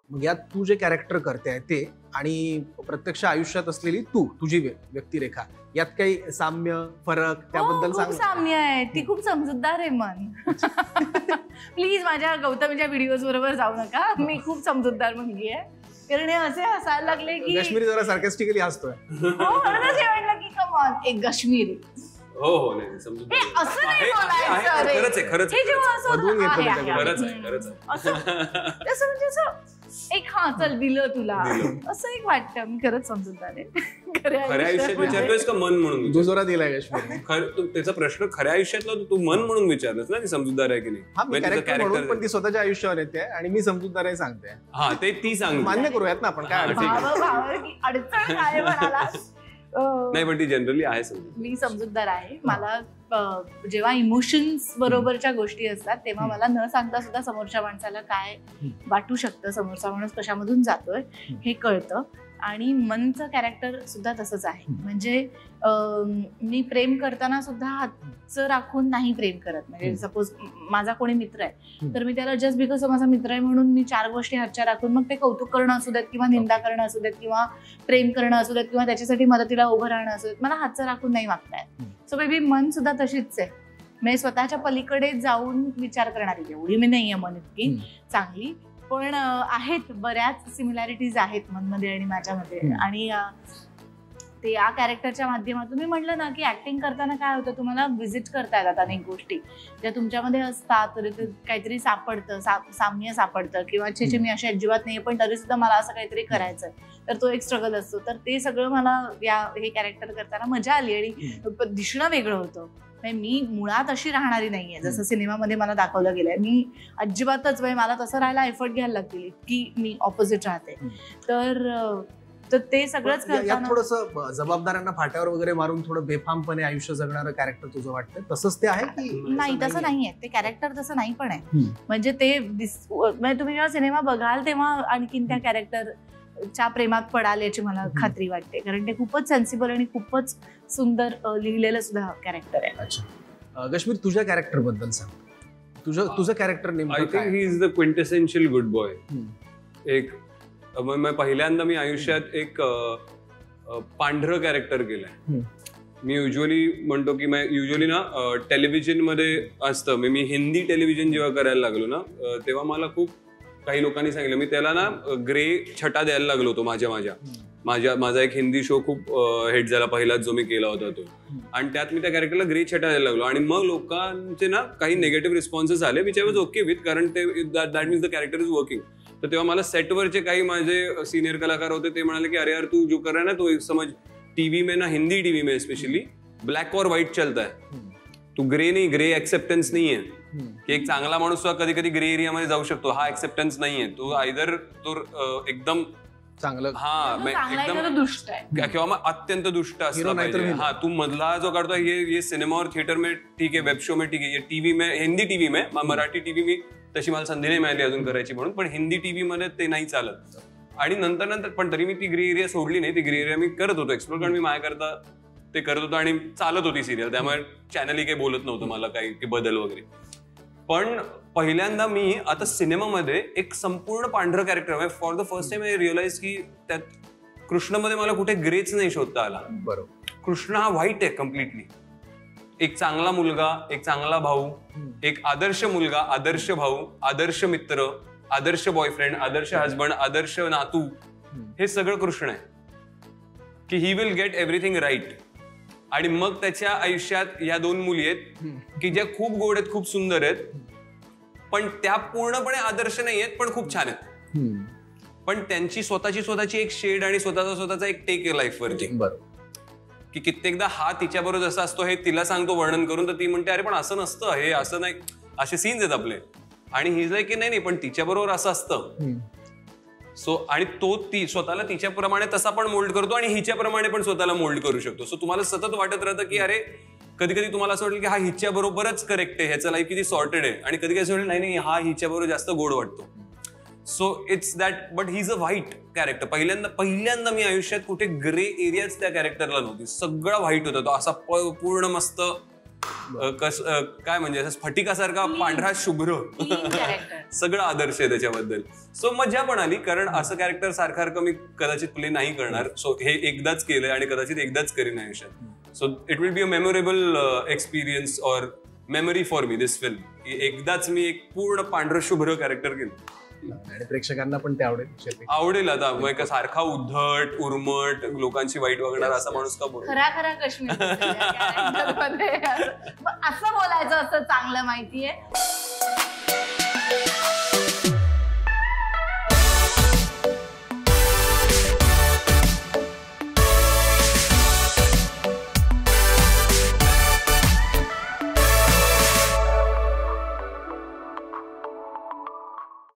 मग यात तू जे कॅरेक्टर करते आहे ते आणि प्रत्यक्ष आयुष्यात असलेली तुझी व्यक्तिरेखा, यात काही साम्य, फरक त्याबद्दल सांग. खूप साम्य आहे. ती खूप समजूतदार आहे मन. प्लीज माझ्या गौतमीच्या व्हिडिओज बरोबर जाऊ नका. मी खूप समजूतदार मुलगी आहे. कारण असे हसायला लागले की काश्मीरी जरा सार्कॅस्टिकली हसतोय. म्हणूनच हे म्हटलं की कमॉन एक काश्मीरी. हो हो नाही समजून असं नाही बोलायचं. खरंच आहे खरंच हे जेव्हा असं खरंच आहे असं म्हणजे असं एक चल दिलं तुला असं एक वाटतं. मी खरंच समजूतदार आहे. खऱ्या आयुष्यात विचारतोयस का मन म्हणून? दुसरा दिलाय काश्मीर. त्याचा प्रश्न खऱ्या आयुष्यातला तू मन म्हणून विचारलंस ना, ती समजूतदार आहे की नाही? कॅरेक्टर पण ती स्वतःच्या आयुष्यावर येते आणि मी समजूतदार आहे सांगते. हा ते ती सांग, मान्य करूयात ना आपण. काय अडचण काय म्हणाला नाही, पण ती जनरली आहे. मी समजूतदार आहे. मला जेव्हा इमोशन्स बरोबरच्या गोष्टी असतात तेव्हा मला न सांगता सुद्धा समोरच्या माणसाला काय वाटू शकतं, समोरचा माणूस कशामधून जातोय हे कळतं. आणि मनचं कॅरेक्टर सुद्धा तसंच आहे. म्हणजे मी प्रेम करताना सुद्धा हातचं राखून नाही प्रेम करत. म्हणजे सपोज माझा कोणी मित्र आहे तर मी त्याला जस्ट बिकॉज माझा मित्र आहे म्हणून मी 4 गोष्टी हातच्या राखून, मग ते कौतुक करणं असू देत किंवा निंदा करणं असू देत किंवा प्रेम करणं असू देत किंवा त्याच्यासाठी मदतीला उभं राहणं असू देत, मला हातचं राखून नाही वागताय. सो बेबी मन सुद्धा तशीच आहे. म्हणजे स्वतःच्या पलीकडे जाऊन विचार करणारी एवढी मी नाहीये मन इतकी चांगली, पण आहेत बऱ्याच सिमिलॅरिटीज आहेत मनमध्ये आणि माझ्यामध्ये. आणि ते या कॅरेक्टरच्या माध्यमातून मी म्हटलं ना की ऍक्टिंग करताना काय होतं, तुम्हाला व्हिजिट करता येतात अनेक गोष्टी ज्या तुमच्यामध्ये असतात. तरी काहीतरी सापडतं, साम्य सापडतं किंवा छे मी अशी अजिबात नाही पण तरी सुद्धा मला असं काहीतरी करायचं तर तो एक स्ट्रगल असतो. तर ते सगळं मला हे कॅरेक्टर करताना मजा आली आणि दिसणं वेगळं होतं. मी मुळात अशी राहणारी नाहीये जसं सिनेमामध्ये मला दाखवलं गेलंय. मी अजिबातच मला तसं राहायला एफर्ट घ्यायला लागतील की मी ऑपोजिट राहते. तर ते सगळंच थोडंसं जबाबदाऱ्यांना फाट्यावर वगैरे मारून थोडं बेफामपणे आयुष्य जगणारं कॅरेक्टर तुझं वाटतं तसंच ते आहे की नाही? तसं नाहीये ते कॅरेक्टर, तसं नाही पण आहे. म्हणजे ते म्हणजे तुम्ही जेव्हा सिनेमा बघाल तेव्हा आणखीन त्या कॅरेक्टरच्या प्रेमात पडाल याची मला खात्री वाटते. कारण ते खूपच सेन्सिबल आणि खूपच सुंदर लिहिलेलं सुद्धा कॅरेक्टर आहे. अच्छा काश्मीर, तुझ्या कॅरेक्टर बद्दल सांग. तुझं कॅरेक्टर नेमकं काय? He is the quintessential good boy. एक पहिल्यांदा मी आयुष्यात एक पांढरं कॅरेक्टर केलंय. मी युजली म्हणतो की युजली ना टेलिव्हिजन मध्ये असतं. मी हिंदी टेलिव्हिजन जेव्हा करायला लागलो ना तेव्हा मला खूप काही लोकांनी सांगितलं, मी त्याला ना ग्रे छटा द्यायला लागलो होतो. माझा एक हिंदी शो खूप हिट झाला पहिलाच जो मी केला होता तो, आणि त्यात मी त्या कॅरेक्टरला ग्रे छटा द्यायला लागलो. आणि मग लोकांचे ना काही निगेटिव्ह रिस्पॉन्सेस आले which I was okay with, कारण ते that means the character is working. तर तेव्हा मला सेटवरचे काही माझे सिनियर कलाकार होते ते म्हणाले की अरे यार तू जो कर रहा है ना तो समझ टीवी में ना, हिंदी टीवी में स्पेशली ब्लॅक और व्हाईट चलता है, तू ग्रे नाही, ग्रे एक्सेप्टन्स नाही आहे. की एक चांगला माणूस कधी कधी ग्रे एरियामध्ये जाऊ शकतो, हा एक्सेप्टन्स नाहीये. तो आयदर तो एकदम चांगलं एकदम दुष्ट आहे किंवा मग अत्यंत दुष्ट असला पाहिजे. हा तू मधला जो काढतो ये सिनेमा और थिएटर में ठीक है, वेब शो में ठीक है, ये टीव्ही में, हिंदी टीव्ही में, मराठी टीव्ही मी तशी मला संधी नाही मिळाली अजून करायची म्हणून, पण हिंदी टीव्ही मध्ये ते नाही चालत. आणि नंतर पण तरी मी ती ग्रे एरिया सोडली नाही. ती ग्रे एरिया मी करत होतो एक्सप्लोर, कारण मी माझ्या करता ते करत होतो आणि चालत होती सिरियल, त्यामुळे चॅनलही काही बोलत नव्हतं मला काही बदल वगैरे. पण पहिल्यांदा मी आता सिनेमामध्ये एक संपूर्ण पांढरं character, for the first time I realise की त्यात कृष्णमध्ये मला कुठे ग्रेच नाही शोधता आला. बरोबर, कृष्ण हा व्हाईट आहे कम्प्लिटली. एक चांगला मुलगा, एक चांगला भाऊ, एक आदर्श मुलगा, आदर्श भाऊ, आदर्श मित्र, आदर्श बॉयफ्रेंड, आदर्श हजबंड, आदर्श नातू, हे सगळं कृष्ण आहे. की he will get everything right. आणि मग त्याच्या आयुष्यात या 2 मुली आहेत की ज्या खूप गोड आहेत, खूप सुंदर आहेत, पण त्या पूर्णपणे आदर्श नाही आहेत पण खूप छान आहेत. पण त्यांची स्वतःची एक शेड आणि स्वतःचा एक टेक आहे लाईफ वरती. बरोबर, की कित्येकदा हा तिच्याबरोबर जसं असतो हे तिला सांगतो वर्णन करून, तर ती म्हणते अरे पण असं नसतं, हे असं नाही, असे सीन्स आहेत आपले. आणि ही लाईक की नाही पण तिच्याबरोबर असं असतं. सो आणि तो ती स्वतःला तिच्याप्रमाणे तसा पण मोल्ड करतो आणि हिच्याप्रमाणे पण स्वतःला मोल्ड करू शकतो. सो तुम्हाला सतत वाटत राहतं की अरे कधी कधी तुम्हाला असं वाटेल की हा हिच्या बरोबरच करेक्ट आहे, ह्याचं लाईफ किती सॉर्टेड आहे, आणि कधी कधी असं वाटेल नाही हा हिच्याबरोबर जास्त गोड वाटतो. So it's that, but he is a white character. पहिल्यांदा मी आयुष्यात कुठे ग्रे एरियाच त्या कॅरेक्टरला नव्हती. सगळा व्हाईट होता तो, असा पूर्ण मस्त काय म्हणजे स्फटिकासारखा पांढरा शुभ्र सगळं आदर्श आहे त्याच्याबद्दल. सो मजा पण आली, कारण असं कॅरेक्टर सारखं मी कदाचित प्ले नाही करणार. सो हे एकदाच केलंय आणि कदाचित एकदाच करीन आयुष्यात. So it will be a memorable experience or memory for me this film, की एकदाच मी एक पूर्ण पांढरं शुभ्र कॅरेक्टर केलं. आणि प्रेक्षकांना पण ते आवडेल. आता मग सारखा उद्धट उर्मट लोकांची वाईट वागणार असा माणूस का बोल, खरा काश्मीर असं बोलायचं असं चांगलं माहितीये.